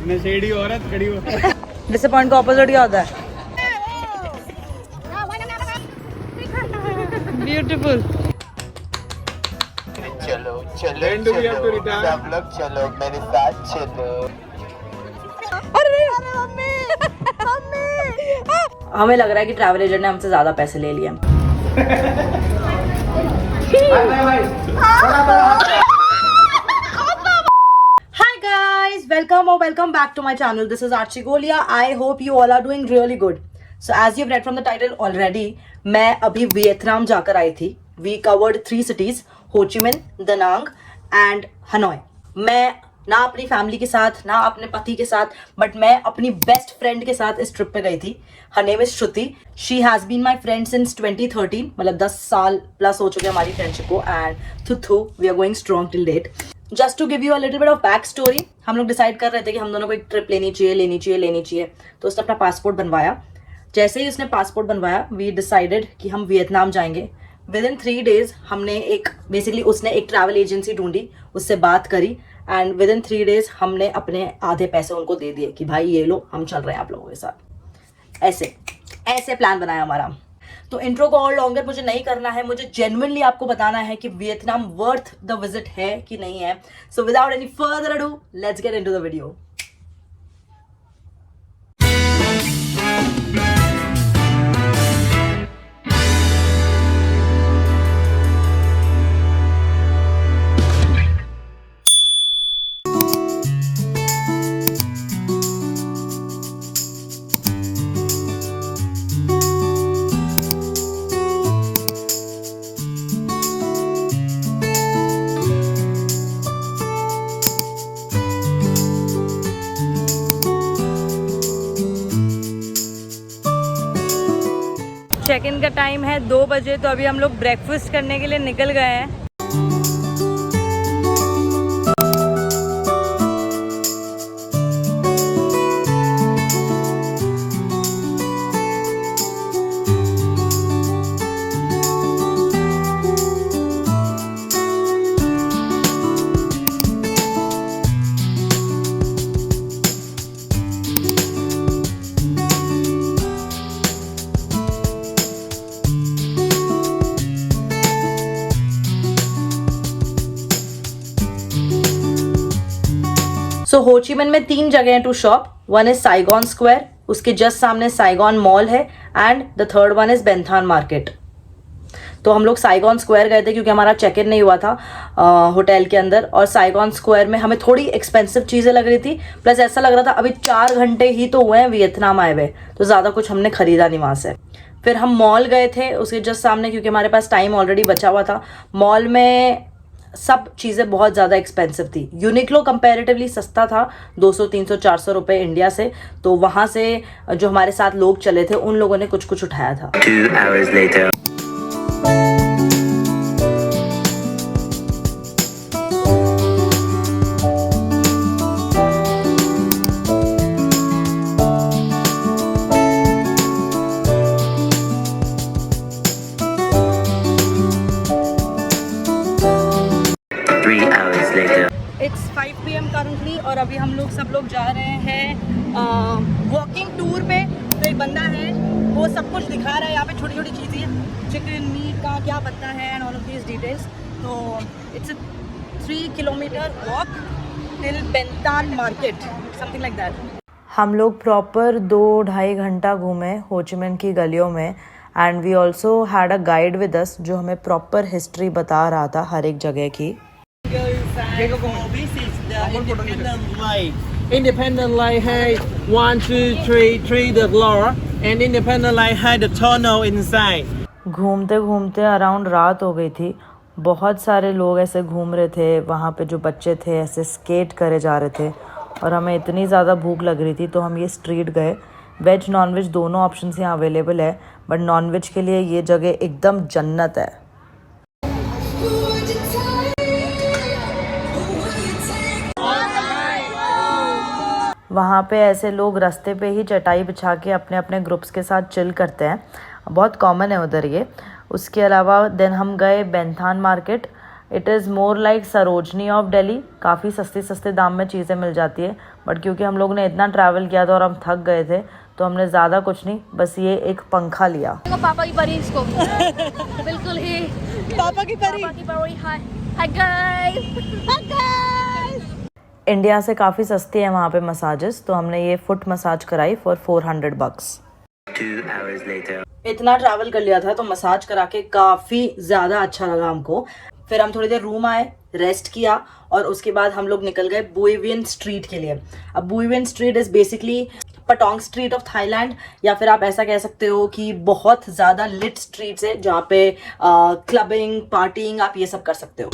नशेड़ी औरत खड़ी हो। डिसअपॉइंट का ऑपोजिट क्या होता है? ब्यूटीफुल। चलो चलो चलो सब लोग चलो मेरे साथ चलो। हमें लग रहा है कि ट्रैवल एजेंट ने हमसे ज्यादा पैसे ले लिए। Hi guys, welcome or welcome back to my channel. This is Archie Golia. I hope you all are doing really good. So as you've read from the title already, मैं अभी Vietnam जाकर आई थी. We covered 3 cities, हो Chi Minh, दा नांग and Hanoi. मैं ना अपनी फैमिली के साथ ना अपने पति के साथ बट मैं अपनी बेस्ट फ्रेंड के साथ इस ट्रिप पे गई थी. हर name is Shruti. She has been my friend since 2013, मतलब 10 साल प्लस हो चुके हैं हमारी फ्रेंडशिप को. And though we are going strong till date. Just to give you a little bit of back story, हम लोग डिसाइड कर रहे थे कि हम दोनों को एक ट्रिप लेनी चाहिए. तो उसने अपना पासपोर्ट बनवाया. जैसे ही उसने पासपोर्ट बनवाया वी डिसाइडेड कि हम वियतनाम जाएंगे. विद इन 3 days हमने उसने एक ट्रैवल एजेंसी ढूंढी, उससे बात करी एंड विद इन 3 days हमने अपने आधे पैसे उनको दे दिए कि भाई ये लो, हम चल रहे हैं आप लोगों के साथ. ऐसे प्लान बनाया हमारा. तो इंट्रो को और लॉन्गर मुझे नहीं करना है. मुझे जेन्युइनली आपको बताना है कि वियतनाम वर्थ द विजिट है कि नहीं है. So without any further ado let's get into the video. Check in का टाइम है 2 बजे. तो अभी हम लोग ब्रेकफास्ट करने के लिए निकल गए हैं. सो हो ची मिन्ह में 3 जगह हैं to shop. One is Saigon square, उसके जस्ट सामने साइगॉन मॉल है and the third one is Ben Thanh market. तो हम लोग साइगॉन स्क्वायर गए थे क्योंकि हमारा चेक इन नहीं हुआ था होटल के अंदर. और साइगॉन स्क्वायर में हमें थोड़ी एक्सपेंसिव चीज़ें लग रही थी, प्लस ऐसा लग रहा था अभी 4 घंटे ही तो हुए हैं वियतनाम आए हुए, तो ज़्यादा कुछ हमने खरीदा नहीं वहाँ से. फिर हम मॉल गए थे उसके जस्ट सामने क्योंकि हमारे पास टाइम ऑलरेडी बचा हुआ था. मॉल में सब चीज़ें बहुत ज़्यादा एक्सपेंसिव थी. यूनिक्लो कंपैरेटिवली सस्ता था, 200 300 400 रुपये इंडिया से. तो वहाँ से जो हमारे साथ लोग चले थे उन लोगों ने कुछ उठाया था. 2 hours later. It's 5 PM currently और अभी हम लोग सब लोग जा रहे हैं वॉकिंग टूर पे. तो एक बंदा है वो सब कुछ दिखा रहा है. यहाँ पे छोटी छोटी चीज़ें, चिकन मीट का क्या बनता है and all of these details. तो it's a 3 kilometre walk till Ben Thanh market, something like that. हम लोग प्रॉपर 2-2.5 घंटा घूमे हो ची मिन्ह की गलियों में. And we also had a guide with us जो हमें प्रॉपर हिस्ट्री बता रहा था हर एक जगह की. Independent Line hai 1 2 3 the floor and Independent Line hai the tunnel inside. घूमते घूमते अराउंड रात हो गई थी. बहुत सारे लोग ऐसे घूम रहे थे. वहाँ पे जो बच्चे थे ऐसे स्केट करे जा रहे थे और हमें इतनी ज़्यादा भूख लग रही थी तो हम ये स्ट्रीट गए. वेज नॉन वेज दोनों ऑप्शंस यहाँ अवेलेबल है बट नॉन वेज के लिए ये जगह एकदम जन्नत है. वहाँ पे ऐसे लोग रास्ते पे ही चटाई बिछा के अपने अपने ग्रुप्स के साथ चिल करते हैं. बहुत कॉमन है उधर ये. उसके अलावा देन हम गए Ben Thanh market. It is more like Sarojini of Delhi. काफ़ी सस्ते सस्ते दाम में चीज़ें मिल जाती है, बट क्योंकि हम लोग ने इतना ट्रैवल किया था और हम थक गए थे तो हमने ज़्यादा कुछ नहीं, बस ये एक पंखा लिया। पापा की परी इसको बिल्कुल ही पापा की परी। हाय हाय गाइस। इंडिया से काफ़ी सस्ती है वहाँ पे मसाजेस, तो हमने ये फुट मसाज कराई फॉर $400। 2 hours later. इतना ट्रैवल कर लिया था तो मसाज करा के काफ़ी ज़्यादा अच्छा लगा हमको। फिर हम थोड़ी देर रूम आए, रेस्ट किया और उसके बाद हम लोग निकल गए बुई विन स्ट्रीट के लिए। अब Bui Vien street is basically Patong street of Thailand, या फिर आप ऐसा कह सकते हो कि बहुत ज़्यादा लिट स्ट्रीट्स है जहाँ पे क्लबिंग पार्टिंग आप ये सब कर सकते हो।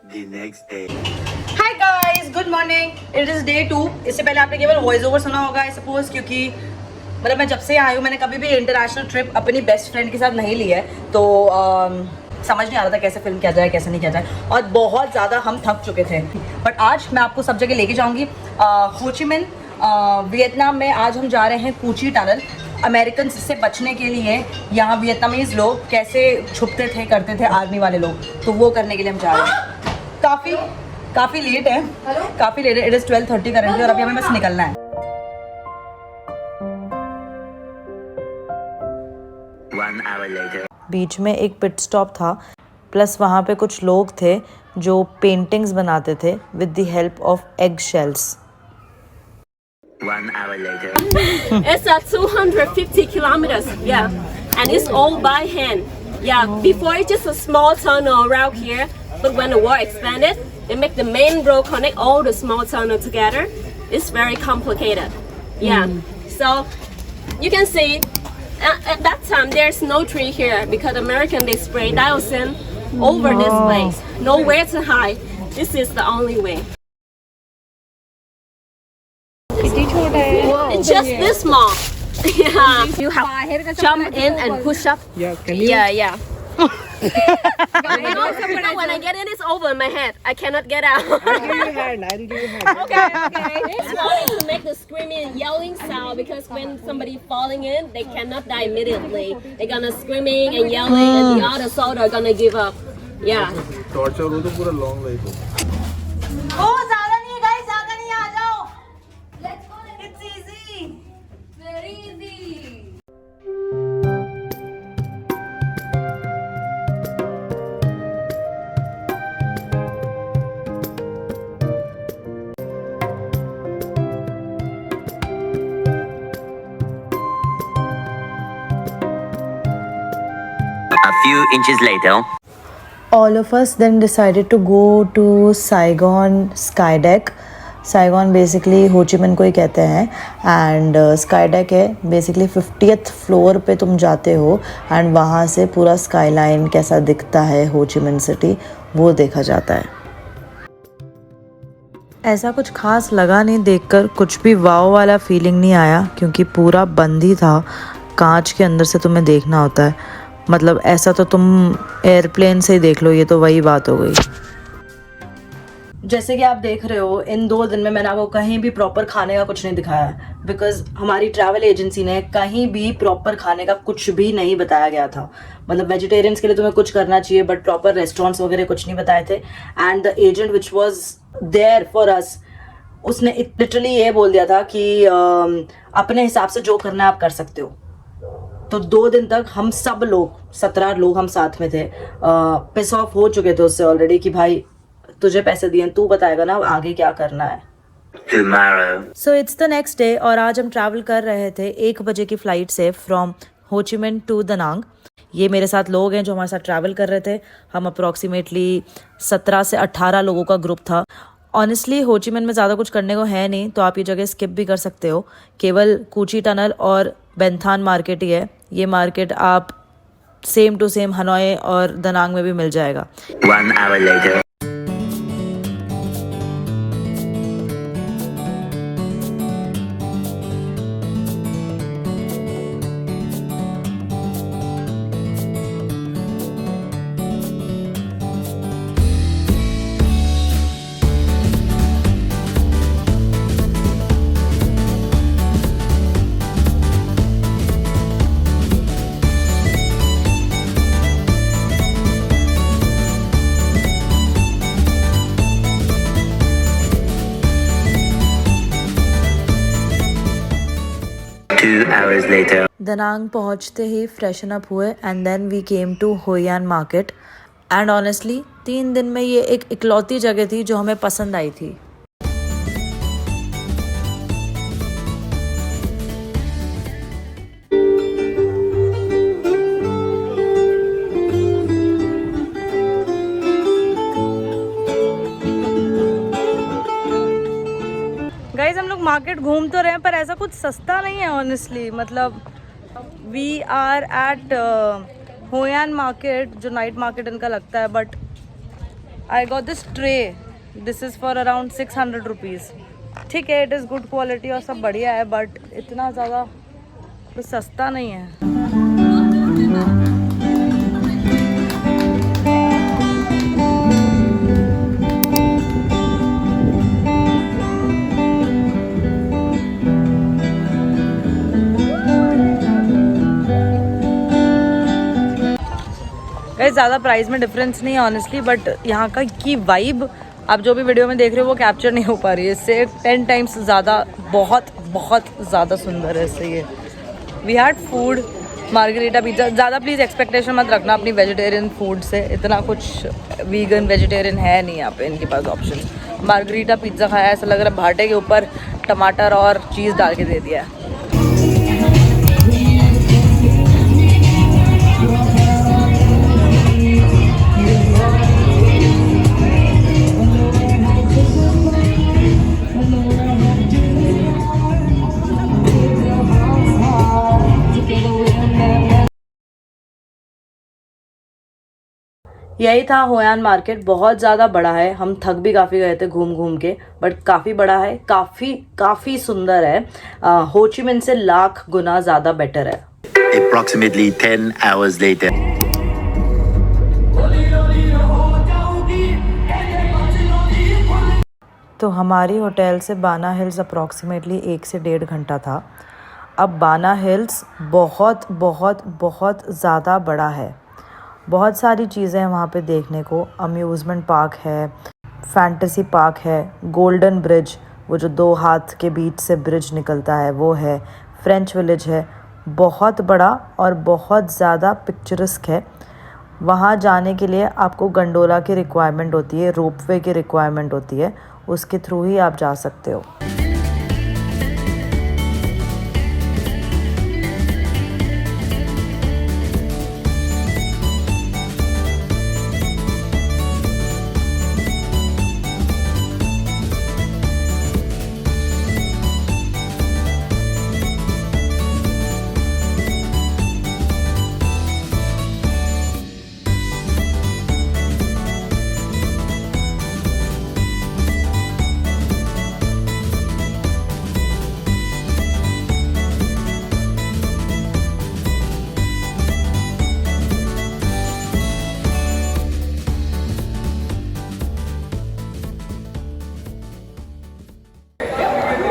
The next day. Hi guys, good morning. It is day 2। इससे पहले आपने केवल वॉइस ओवर सुना होगा आई सपोज, क्योंकि मतलब मैं जब से आई हूँ मैंने कभी भी इंटरनेशनल ट्रिप अपनी बेस्ट फ्रेंड के साथ नहीं ली है, तो समझ नहीं आ रहा था कैसे फिल्म किया जाए कैसे नहीं किया जाए, और बहुत ज़्यादा हम थक चुके थे। बट आज मैं आपको सब जगह लेके जाऊँगी। हो ची मिन वियतनाम में आज हम जा रहे हैं कूची टनल। अमेरिकन से बचने के लिए यहाँ वियतनामीज लोग कैसे छुपते थे करते थे आर्मी वाले लोग, तो वो करने के लिए हम जा रहे हैं। काफ़ी लेट है, काफ़ी लेट है। इट इज़ 12:30 करेंटली और अभी हमें बस निकलना है। 1 hour later. बीच में एक पिट स्टॉप था, प्लस वहाँ पे कुछ लोग थे जो पेंटिंग्स बनाते थे with the help of egg shells. 1 hour later. It's 250 kilometers, yeah, and it's all by hand. Yeah, before it's just a small tunnel around here, but when the war expanded, they make the main road connect all the small tunnel together. It's very complicated. Yeah, so you can see at that time there's no tree here because American they spray dioxin over this place. Nowhere to hide. This is the only way. It's just this small. Yeah, you have to jump in and push up. Yeah. When I get in, it's over my head. I cannot get out. I'll give you a hand. Okay. This one is to make the screaming and yelling sound because when somebody falling in, they cannot die immediately. They're gonna screaming and yelling, and the other soldier are gonna give up. Yeah. Torture हो तो पूरा long life हो। ओ ज़्यादा नहीं है guys, ज़्यादा नहीं है, आ जाओ। It's easy. Very easy. A few inches later. All of us then decided to go to Saigon Sky Deck. Saigon basically हो ची मिन को ही कहते हैं, एंड स्काई डेक है बेसिकली 50th फ्लोर पे तुम जाते हो एंड वहाँ से पूरा स्काई लाइन कैसा दिखता है हो ची मिन सिटी वो देखा जाता है। ऐसा कुछ खास लगा नहीं देखकर, कुछ भी वाव वाला फीलिंग नहीं आया क्योंकि पूरा बंद ही था। कांच के अंदर से तुम्हें देखना होता है, मतलब ऐसा तो तुम एयरप्लेन से ही देख लो, ये तो वही बात हो गई। जैसे कि आप देख रहे हो इन 2 दिन में मैंने आपको कहीं भी प्रॉपर खाने का कुछ नहीं दिखाया, बिकॉज हमारी ट्रैवल एजेंसी ने कहीं भी प्रॉपर खाने का कुछ भी नहीं बताया गया था। मतलब वेजिटेरियंस के लिए तुम्हें कुछ करना चाहिए बट प्रॉपर रेस्टोरेंट्स वगैरह कुछ नहीं बताए थे। And the agent which was there for us, उसने लिटरली ये बोल दिया था कि अपने हिसाब से जो करना है आप कर सकते हो। तो 2 दिन तक हम सब लोग 17 लोग हम साथ में थे, पिस ऑफ हो चुके थे उससे ऑलरेडी कि भाई तुझे पैसे दिए तू बताएगा ना आगे क्या करना है। Tomorrow. So it's the next day और आज हम ट्रैवल कर रहे थे 1 बजे की फ्लाइट से फ्रॉम हो ची मिन टू दनांग। ये मेरे साथ लोग हैं जो हमारे साथ ट्रैवल कर रहे थे। हम अप्रॉक्सीमेटली 17 से 18 लोगों का ग्रुप था। ऑनेस्टली हो ची मिन में ज़्यादा कुछ करने को है नहीं, तो आप ये जगह स्किप भी कर सकते हो। केवल कूची टनल और बेंथान मार्केट ही है। ये मार्केट आप सेम टू सेम हनोई और दनांग में भी मिल जाएगा। 1 hour later. hours later. Da Nang पहुंचते ही फ्रेशन अप हुए and then we came to Hoi An market and honestly 3 दिन में ये एक इकलौती जगह थी जो हमें पसंद आई थी। गाइज हम लोग मार्केट घूम तो रहे हैं पर ऐसा कुछ सस्ता नहीं है ऑनेस्टली। मतलब we are at Hoi An market जो नाइट मार्केट इनका लगता है, but I got this tray, this is for around 600 rupees. ठीक है, इट इज़ गुड क्वालिटी और सब बढ़िया है, बट इतना ज़्यादा कुछ सस्ता नहीं है। ज़्यादा प्राइस में डिफरेंस नहीं है ऑनेस्टली, बट यहाँ का की वाइब आप जो भी वीडियो में देख रहे हो वो कैप्चर नहीं हो पा रही है। इससे 10 टाइम्स ज़्यादा बहुत बहुत ज़्यादा सुंदर है इससे ये। We had food margherita pizza. ज़्यादा प्लीज़ एक्सपेक्टेशन मत रखना अपनी वेजिटेरियन फूड से, इतना कुछ वीगन वेजिटेरियन है नहीं यहाँ पे इनके पास ऑप्शन। मार्गरीटा पिज़्ज़ा खाया, ऐसा लग रहा है भाटे के ऊपर टमाटर और चीज़ डाल के दे दिया है। यही था होयान मार्केट। बहुत ज़्यादा बड़ा है, हम थक भी काफ़ी गए थे घूम घूम के, बट काफ़ी बड़ा है, काफ़ी सुंदर है। हो ची मिन से लाख गुना ज़्यादा बेटर है। Approximately 10 hours later. तो हमारी होटल से बाना हिल्स अप्रॉक्सीमेटली 1 से 1.5 घंटा था। अब बाना हिल्स बहुत बहुत बहुत ज़्यादा बड़ा है, बहुत सारी चीज़ें हैं वहाँ पे देखने को। अम्यूज़मेंट पार्क है, फैंटेसी पार्क है, गोल्डन ब्रिज, वो जो 2 हाथ के बीच से ब्रिज निकलता है वो है, फ्रेंच विलेज है, बहुत बड़ा और बहुत ज़्यादा पिक्चरस्क है। वहाँ जाने के लिए आपको गंडोला की रिक्वायरमेंट होती है, रोपवे की रिक्वायरमेंट होती है, उसके थ्रू ही आप जा सकते हो।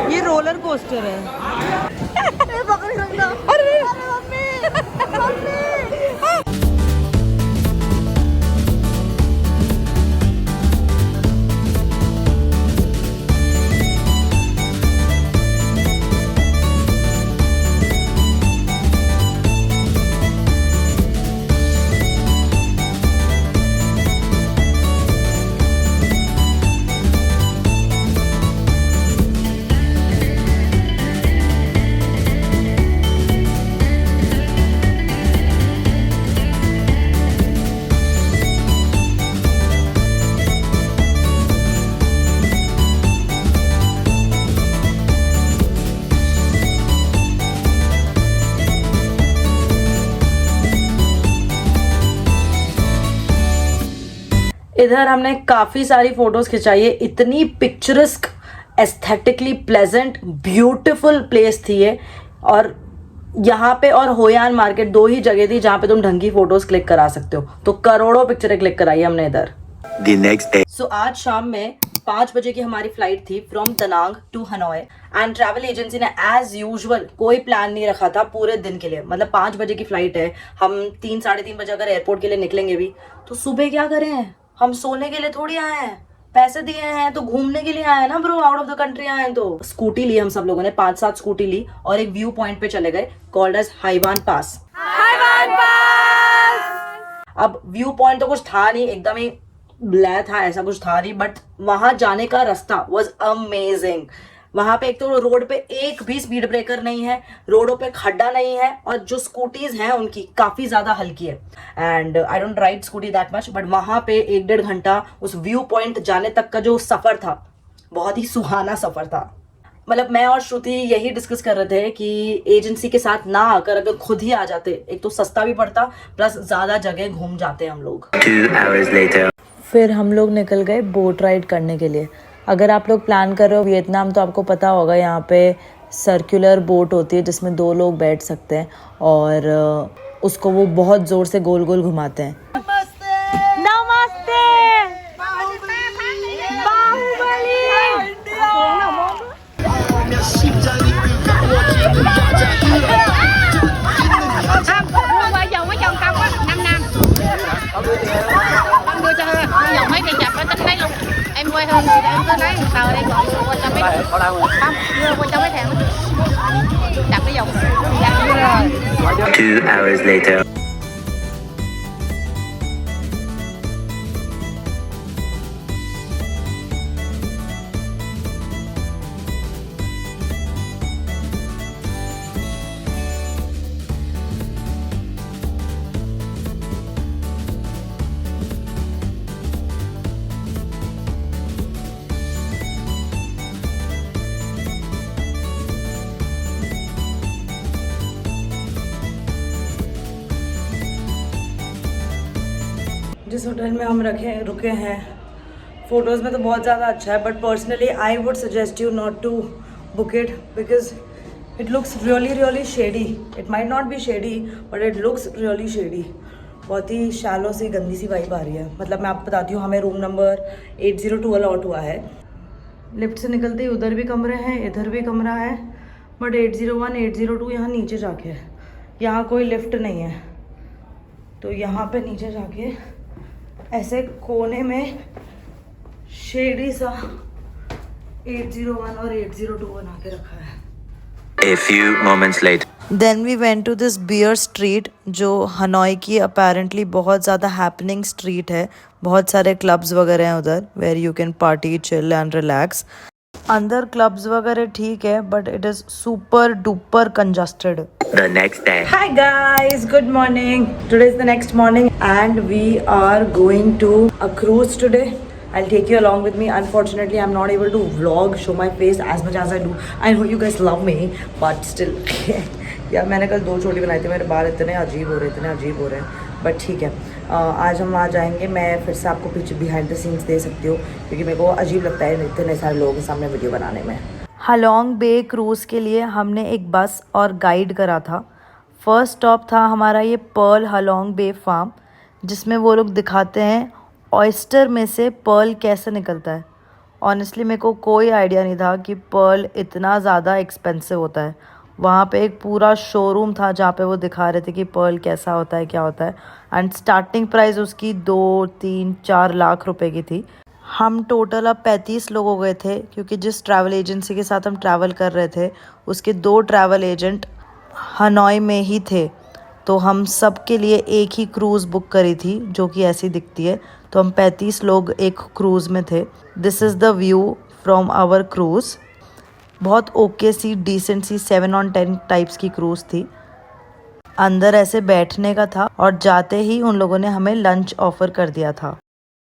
ये रोलर कोस्टर है। इधर हमने काफ़ी सारी फ़ोटोज़ खिंचाई है। इतनी picturesque, aesthetically pleasant, beautiful place थी ये। और यहाँ पे और होयान मार्केट 2 ही जगह थी जहाँ पे तुम ढंग की फ़ोटोज़ क्लिक करा सकते हो। तो करोड़ों पिक्चरें क्लिक कराई हमने इधर। The next day. सो आज शाम में 5 बजे की हमारी फ्लाइट थी from Da Nang to Hanoi and travel agency ने एज यूजुअल कोई प्लान नहीं रखा था पूरे दिन के लिए। मतलब 5 बजे की फ्लाइट है, हम 3 साढ़े 3 बजे अगर एयरपोर्ट के लिए निकलेंगे भी तो सुबह क्या करें, हम सोने के लिए थोड़ी आए हैं। पैसे दिए हैं तो घूमने के लिए आए हैं ना bro, out of the country आए हैं तो। स्कूटी ली हम सब लोगों ने, 5-7 स्कूटी ली और एक व्यू पॉइंट पे चले गए कॉल्ड एज हाईवान पास। अब व्यू पॉइंट तो कुछ था नहीं, एकदम ही ब्लैक था, ऐसा कुछ था नहीं, बट वहां जाने का रास्ता वाज अमेजिंग। वहां पे एक तो रोड पे एक भी स्पीड ब्रेकर नहीं है, रोडों पे खड्डा नहीं है, और जो स्कूटीज हैं उनकी काफी ज्यादा हल्की है। And I don't ride scooty that much, but वहां पे 1-1.5 घंटा उस व्यू पॉइंट जाने तक का जो सफर था, बहुत ही सुहाना सफर था। मतलब मैं और श्रुति यही डिस्कस कर रहे थे कि एजेंसी के साथ ना आकर अगर खुद ही आ जाते, एक तो सस्ता भी पड़ता, प्लस ज्यादा जगह घूम जाते हम लोग। 2 hours later. फिर हम लोग निकल गए बोट राइड करने के लिए। अगर आप लोग प्लान कर रहे हो वियतनाम तो आपको पता होगा यहाँ पे सर्कुलर बोट होती है जिसमें 2 लोग बैठ सकते हैं, और उसको वो बहुत जोर से गोल गोल घुमाते हैं। Em quay hơn thì em cứ lấy một tờ đây gọi qua cho mấy không đưa qua cho mấy thằng đặt cái dòng 2 hours later. जिस होटल में हम रुके हैं, फोटोज़ में तो बहुत ज़्यादा अच्छा है, but personally I would suggest you not to book it because it looks really shady. It might not be shady but it looks really shady. बहुत ही शैलो सी गंदी सी वाइब आ रही है। मतलब मैं आपको बताती हूँ, हमें रूम नंबर 802 अलॉट हुआ है। लिफ्ट से निकलते ही उधर भी कमरे हैं, इधर भी कमरा है, बट 801 802 यहाँ नीचे जाके है, यहाँ कोई लिफ्ट नहीं है। तो यहाँ पे नीचे जाके ऐसे कोने में शेडी सा 801 और 802 बना के रखा है। A few moments later. Then we went to this beer street, जो हनोई की apparently बहुत ज़्यादा happening street है। बहुत सारे clubs वगैरह हैं उधर where you can party, chill and relax. अंदर clubs वगैरह ठीक है, but it is super duper congested. The next day. Hi guys, good morning. Today is the next morning and we are going to a cruise today. I'll take you along with me. Unfortunately, I'm not able to vlog, show my face as much as I do. I know you guys love me, but still. यार मैंने कल 2 चोटी बनाई थी, मेरे बाल इतने अजीब हो रहे हैं, बट ठीक है। आज हम वहाँ जाएंगे, मैं फिर से आपको पीछे बिहाइंड द सीन्स दे सकती हूँ, क्योंकि मेरे को अजीब लगता है इतने सारे लोगों के सामने वीडियो बनाने में। हालोंग बे क्रूज़ के लिए हमने एक बस और गाइड करा था। फर्स्ट स्टॉप था हमारा ये पर्ल हालोंग बे फार्म, जिसमें वो लोग दिखाते हैं ऑयस्टर में से पर्ल कैसे निकलता है। ऑनेस्टली मेरे को कोई आइडिया नहीं था कि पर्ल इतना ज़्यादा एक्सपेंसिव होता है। वहाँ पे एक पूरा शोरूम था जहाँ पे वो दिखा रहे थे कि पर्ल कैसा होता है, क्या होता है, एंड स्टार्टिंग प्राइस उसकी 2-3-4 लाख रुपए की थी। हम टोटल अब 35 लोग हो गए थे, क्योंकि जिस ट्रैवल एजेंसी के साथ हम ट्रैवल कर रहे थे उसके 2 ट्रैवल एजेंट हनोई में ही थे, तो हम सब के लिए एक ही क्रूज़ बुक करी थी जो कि ऐसी दिखती है। तो हम 35 लोग एक क्रूज़ में थे। This is the view from our cruise. बहुत ओके सी डिसेंट सी 7 on 10 टाइप्स की क्रूज़ थी। अंदर ऐसे बैठने का था और जाते ही उन लोगों ने हमें लंच ऑफर कर दिया था।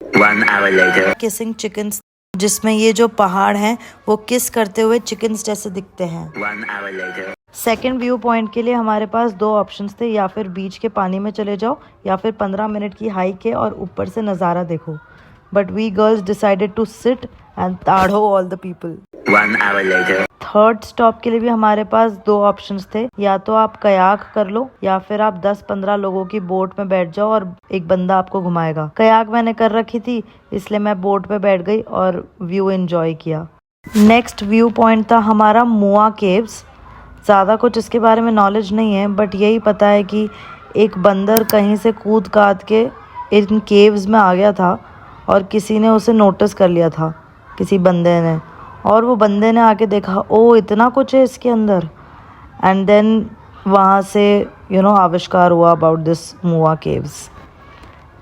1 hour later. किसिंग चिकन्स, जिसमें ये जो पहाड़ हैं वो किस करते हुए चिकन्स जैसे दिखते हैं। 1 hour later. Second view point के लिए हमारे पास 2 ऑप्शंस थे, या फिर बीच के पानी में चले जाओ या फिर 15 मिनट की हाइक है और ऊपर से नज़ारा देखो। But we girls decided to sit and ताड़ो all the people. 1 hour later. Third stop के लिए भी हमारे पास 2 ऑप्शंस थे, या तो आप कयाक कर लो या फिर आप 10-15 लोगों की बोट में बैठ जाओ और एक बंदा आपको घुमाएगा। कयाक मैंने कर रखी थी, इसलिए मैं बोट पे बैठ गई और व्यू एंजॉय किया। नेक्स्ट व्यू पॉइंट था हमारा मुआ केव्स। ज़्यादा कुछ इसके बारे में नॉलेज नहीं है, बट यही पता है कि एक बंदर कहीं से कूद काद के इन केव्स में आ गया था और किसी ने उसे नोटिस कर लिया था, किसी बंदे ने, और वो बंदे ने आके देखा ओ इतना कुछ है इसके अंदर, एंड देन वहाँ से आविष्कार हुआ अबाउट दिस मुआ caves.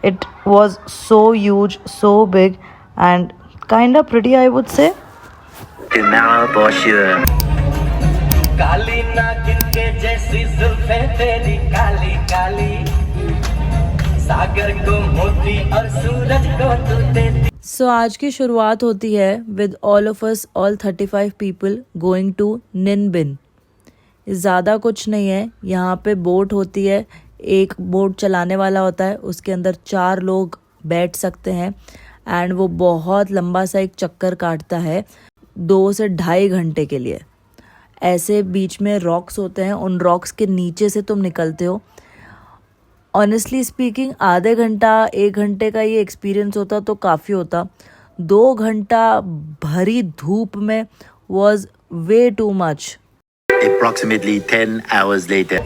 It was so huge, so big and kind of pretty, I would say. Tomorrow for sure. काली नागिन के जैसी जुल्फे तेरी काली काली, सागर को मोती और सूरज को तू देती. So आज की शुरुआत होती है with all of us, all 35 people going to Ninh Bình. ज़्यादा कुछ नहीं है, यहाँ पे बोट होती है, एक बोट चलाने वाला होता है, उसके अंदर 4 लोग बैठ सकते हैं एंड वो बहुत लंबा सा एक चक्कर काटता है 2 से 2.5 घंटे के लिए. ऐसे बीच में रॉक्स होते हैं, उन रॉक्स के नीचे से तुम निकलते हो. ऑनेस्टली स्पीकिंग आधे घंटा 1 घंटे का ये एक्सपीरियंस होता तो काफ़ी होता. 2 घंटा भरी धूप में was way too much. Approximately 10 hours later.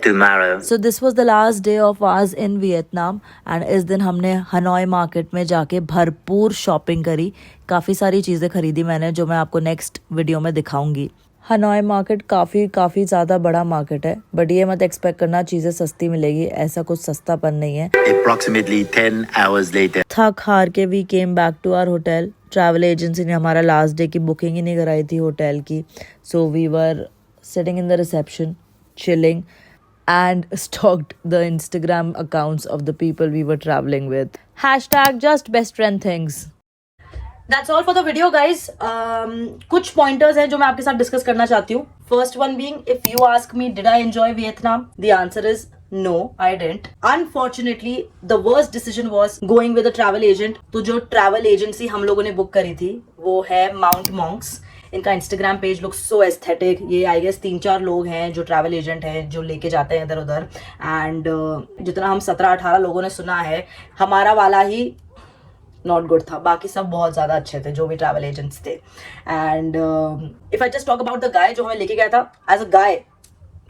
Tomorrow. So this was the last day of ours in Vietnam and इस दिन हमने हनोई मार्केट में जाके भरपूर शॉपिंग करी. काफ़ी सारी चीज़ें खरीदी मैंने जो मैं आपको नेक्स्ट वीडियो में दिखाऊंगी. हनोई मार्केट काफ़ी ज़्यादा बड़ा मार्केट है, बट ये मत एक्सपेक्ट करना चीज़ें सस्ती मिलेगी, ऐसा कुछ सस्तापन नहीं है. Approximately 10 hours later. थक हार के we came back to our hotel. Travel agency ने हमारा लास्ट डे की बुकिंग ही नहीं कराई थी होटल की. So we were sitting in the reception chilling and stalked the Instagram accounts of the people we were traveling with. #just best friend things. That's all for the video, guys. कुछ pointers हैं जो मैं आपके साथ discuss करना चाहती हूँ. First one being, if you ask me, did I enjoy Vietnam? The answer is no, I didn't. Unfortunately, the worst decision was going with a travel agent. तो जो travel agency हम लोगों ने book करी थी वो है Mount Monks. इनका Instagram page looks so aesthetic. ये आई गेस 3-4 लोग हैं जो ट्रैवल एजेंट हैं जो लेके जाते हैं इधर उधर. एंड जितना हम 17-18 लोगों ने सुना है, हमारा वाला ही नॉट गुड था, बाकी सब बहुत ज़्यादा अच्छे थे जो भी ट्रैवल एजेंट्स थे. And if I just talk about the guy जो हमें लेके गया था, as a guy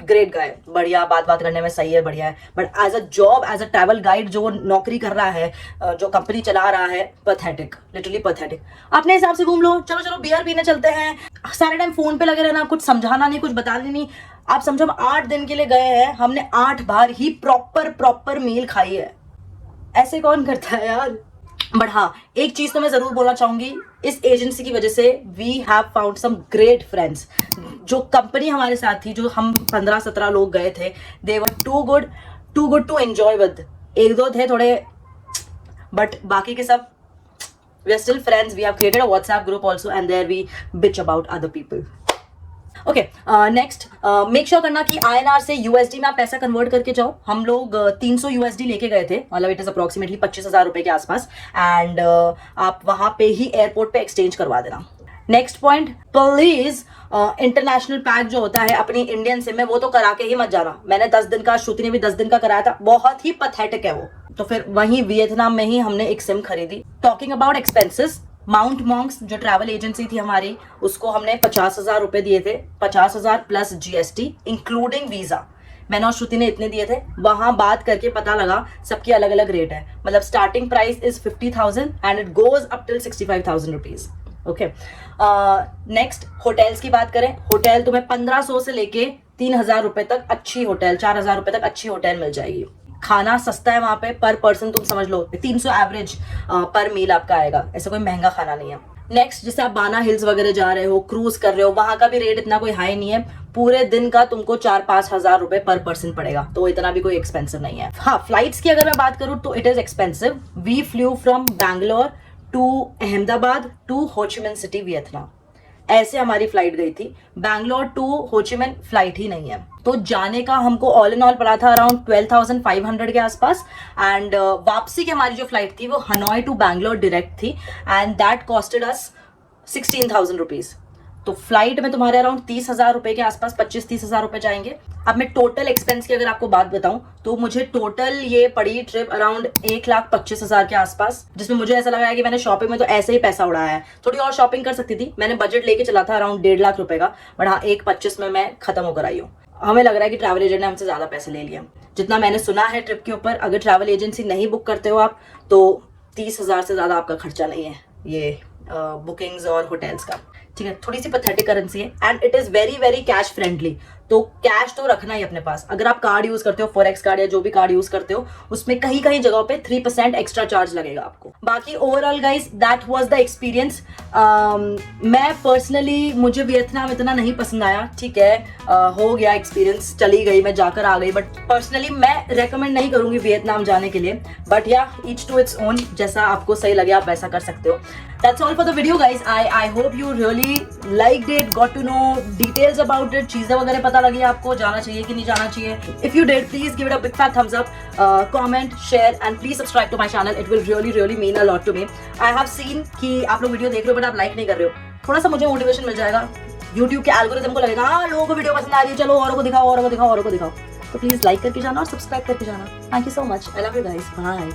great guy, बढ़िया, बात करने में सही है, बढ़िया है. But as a job, as a travel guide जो नौकरी कर रहा है, जो कंपनी चला रहा है, पैथेटिक, लिटरली पैथेटिक. अपने हिसाब से घूम लो, चलो बियर पीने चलते हैं, सारे टाइम फोन पे लगे रहना, कुछ समझाना नहीं, कुछ बताना नहीं. आप समझो हम 8 दिन के लिए गए हैं, हमने 8 बार ही प्रॉपर मील खाई है. ऐसे कौन करता है यार. बट हाँ, एक चीज तो मैं जरूर बोलना चाहूंगी, इस एजेंसी की वजह से we have found some great friends. जो कंपनी हमारे साथ थी, जो हम 15-17 लोग गए थे, they were too good to enjoy with. 1-2 थे थोड़े, बट बाकी के सब we are still friends. We have created a WhatsApp group also and there we bitch about other people. Okay, next make sure करना कि INR से USD में आप पैसा कन्वर्ट करके जाओ. हम लोग 300 USD लेके गए थे, मतलब इट इज अप्रोक्सीमेटली 25,000 रुपए के आसपास. एंड आप वहां पे ही एयरपोर्ट पे एक्सचेंज करवा देना. Next point, please international pack जो होता है अपनी इंडियन सिम में, वो तो करा के ही मत जाना. मैंने 10 दिन का, श्रुति ने भी 10 दिन का कराया था, बहुत ही पैथेटिक है वो. तो फिर वहीं वियतनाम में ही हमने एक सिम खरीदी. Talking about expenses, mount Monks जो ट्रैवल एजेंसी थी हमारी, उसको हमने 50,000 रुपए दिए थे. 50,000 प्लस GST इंक्लूडिंग वीजा. मैंने और श्रुति ने इतने दिए थे. वहां बात करके पता लगा सबकी अलग अलग रेट है. मतलब starting price is 50,000 and it goes up till 65,000 rupees. Okay, next hotels की बात करें. होटल तुम्हें 1500 से लेके 3,000 रुपए तक अच्छी होटल, 4,000 रुपए तक अच्छी होटल मिल जाएगी. खाना सस्ता है वहां पे, पर पर्सन तुम समझ लो 300 एवरेज पर मील आपका आएगा. ऐसा कोई महंगा खाना नहीं है. नेक्स्ट, जैसे आप बाना हिल्स वगैरह जा रहे हो, क्रूज कर रहे हो, वहां का भी रेट इतना कोई हाई नहीं है. पूरे दिन का तुमको 4-5 हजार रुपए पर पर्सन पड़ेगा, तो इतना भी कोई एक्सपेंसिव नहीं है. हाँ, फ्लाइट्स की अगर मैं बात करूं तो it is expensive. We flew from Bangalore to Ahmedabad to Ho Chi Minh City Vietnam. ऐसे हमारी फ्लाइट गई थी. बैंगलोर टू हो ची मिन फ्लाइट ही नहीं है. तो जाने का हमको ऑल इन ऑल पड़ा था अराउंड 12,500 के आसपास. एंड वापसी की हमारी जो फ्लाइट थी वो हनोई टू बैंगलोर डायरेक्ट थी, and that costed us 16,000 rupees. तो फ्लाइट में तुम्हारे अराउंड 30,000 रुपए के आसपास, 25-30 हजार रुपए जाएंगे। अब मैं टोटल एक्सपेंस की अगर आपको बात बताऊं तो मुझे टोटल ये पड़ी ट्रिप अराउंड 1,25,000 के आसपास, जिसमें मुझे ऐसा लगा है कि मैंने शॉपिंग में तो ऐसे ही पैसा उड़ाया है। थोड़ी और शॉपिंग कर सकती थी, मैंने बजट लेके चला था अराउंड 1.5 लाख रुपए का, बट हाँ 1,25 में मैं खत्म होकर आई हूँ। हमें लग रहा है कि ट्रैवल एजेंट ने हमसे ज्यादा पैसे ले लिए, जितना मैंने सुना है ट्रिप के ऊपर। अगर ट्रैवल एजेंसी नहीं बुक करते हो आप तो 30,000 से ज्यादा आपका खर्चा नहीं है ये बुकिंग्स और होटल्स का, ठीक है। थोड़ी सी पैथेटिक करेंसी है and it is very very cash friendly. तो कैश तो रखना ही अपने पास। अगर आप कार्ड यूज करते हो, फॉरेक्स कार्ड या जो भी कार्ड यूज करते हो, उसमें कहीं कहीं जगहों पे 3% एक्स्ट्रा चार्ज लगेगा आपको। बाकी overall guys that was the experience. मैं पर्सनली, मुझे वियतनाम इतना नहीं पसंद आया, ठीक है। हो गया एक्सपीरियंस, चली गई, मैं जाकर आ गई, बट पर्सनली मैं रेकमेंड नहीं करूंगी वियतनाम जाने के लिए। बट या ईच टू इट्स ओन, जैसा आपको सही लगे आप वैसा कर सकते हो। That's all for the video guys. I hope you really liked it, got to know details about it, चीजें वगैरह पता लगी आपको, जाना चाहिए कि नहीं जाना चाहिए। If you did, please give it a big fat thumbs up, comment, share and please subscribe to my channel. It will really really mean a lot to me. I have seen कि आप लोग video देख रहे हो but आप like नहीं कर रहे हो। थोड़ा सा मुझे मोटिवेशन मिल जाएगा। YouTube के एल्गोरिथम को लगेगा हाँ लोगों को वीडियो पसंद आ रही है, चलो औरों को दिखाओ, औरों को दिखाओ, औरों को दिखाओ। तो प्लीज लाइक करके जाना और सब्सक्राइब करके जाना। Thank you so much. I love you guys. Bye.